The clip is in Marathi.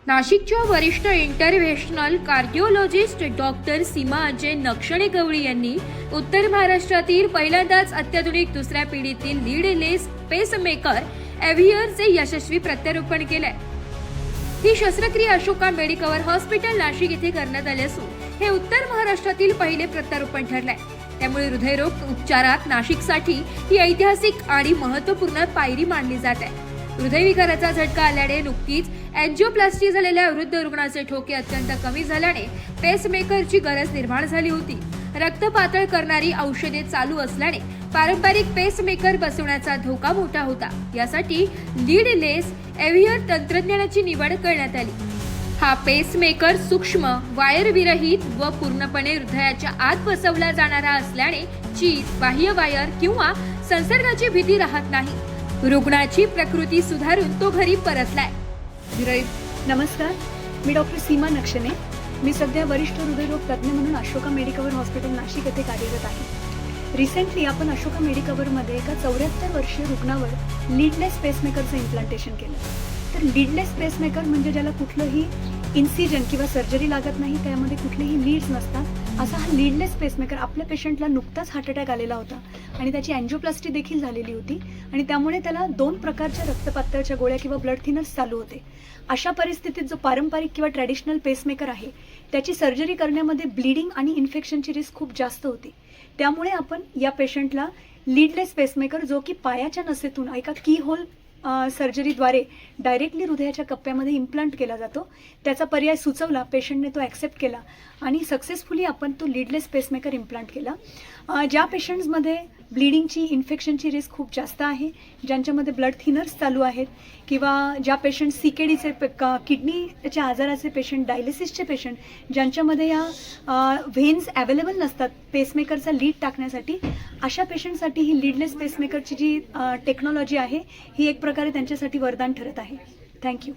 नाशिकच्या वरिष्ठ इंटरव्हेन्शनल कार्डिओलॉजिस्ट डॉक्टर सीमा अजय नक्षणे गवळी यांनी उत्तर महाराष्ट्रातील पहिल्यांदाच अत्याधुनिक दुसऱ्या पिढीतील लीडलेस पेसमेकर एव्हियरचे यशस्वी प्रत्यारोपण केलंय। ही शस्त्रक्रिया अशोका मेडिकवर हॉस्पिटल नाशिक येथे करण्यात आली असून हे उत्तर महाराष्ट्रातील पहिले प्रत्यारोपण ठरलंय। त्यामुळे हृदयरोग उपचारात नाशिकसाठी ही ऐतिहासिक आणि महत्त्वपूर्ण पायरी मानली जात आहे। हृदयविकाराचा झटका आल्याने नुकतीच एंजिओप्लास्टी झालेल्या वृद्ध रुग्णाचे ठोके अत्यंत कमी झाल्याने पेसमेकरची गरज निर्माण झाली होती। रक्त पातळ करणारी औषधे चालू असल्याने पारंपरिक पेसमेकर बसवण्याचा धोका मोठा होता। यासाठी लीडलेस एव्हियर तंत्रज्ञानाची निवड करण्यात आली। हा पेसमेकर सूक्ष्म वायर विरहित व पूर्णपणे हृदयाच्या आत बसवला जाणारा असल्याने चीज, बाह्य वायर किंवा संसर्गाची भीती राहत नाही। रुग्णाची प्रकृती सुधारून तो घरी परतलाय। नमस्कार, मी डॉक्टर सीमा नक्षणे। मी सध्या वरिष्ठ हृदयरोग तज्ञ म्हणून अशोका मेडिकवर हॉस्पिटल नाशिक येथे कार्यरत आहे। रिसेंटली आपण अशोका मेडिकवरमध्ये एका 74 वर्षीय रुग्णावर लीडलेस पेसमेकरचं इम्प्लांटेशन केलं। तर लीडलेस पेसमेकर म्हणजे ज्याला कुठलंही इन्सिजन किंवा सर्जरी लागत नाही, त्यामध्ये कुठलेही लीड्स नसतात, असा हा लीडलेस पेसमेकर आपल्या पेशंटला नुकताच हार्ट अटॅक आलेला होता आणि त्याची एंजिओप्लास्टी देखील झालेली होती आणि त्यामुळे त्याला 2 प्रकारच्या रक्तपातळच्या गोळ्या किंवा ब्लड थिनर्स चालू होते। अशा परिस्थितीत जो पारंपरिक किंवा ट्रॅडिशनल पेसमेकर आहे त्याची सर्जरी करण्यामध्ये ब्लीडिंग आणि इन्फेक्शनची रिस्क खूप जास्त होती। त्यामुळे आपण या पेशंटला लीडलेस पेसमेकर, जो की पायाच्या नसेतून एका की होल सर्जरीद्वारे डायरेक्टली हृदयाच्या कप्प्यामध्ये इम्प्लांट केला जातो, त्याचा पर्याय सुचवला। पेशंटने तो ॲक्सेप्ट केला आणि सक्सेसफुली आपण तो लीडलेस पेसमेकर इम्प्लांट केला। ज्या पेशंट्समध्ये ब्लिडिंगची, इन्फेक्शनची रिस्क खूप जास्त आहे, ज्यांच्यामध्ये ब्लड थिनर्स चालू आहेत, किंवा ज्या पेशंट CKDचे किडनीच्या आजाराचे पेशंट, डायलिसिसचे पेशंट, ज्यांच्यामध्ये या व्हेन्स अवेलेबल नसतात पेसमेकरचा लीड टाकण्यासाठी, अशा पेशंटसाठी ही लीडलेस पेसमेकरची जी टेक्नॉलॉजी आहे ही एक प्रकारे त्यांच्यासाठी वरदान ठरत आहे। थँक्यू।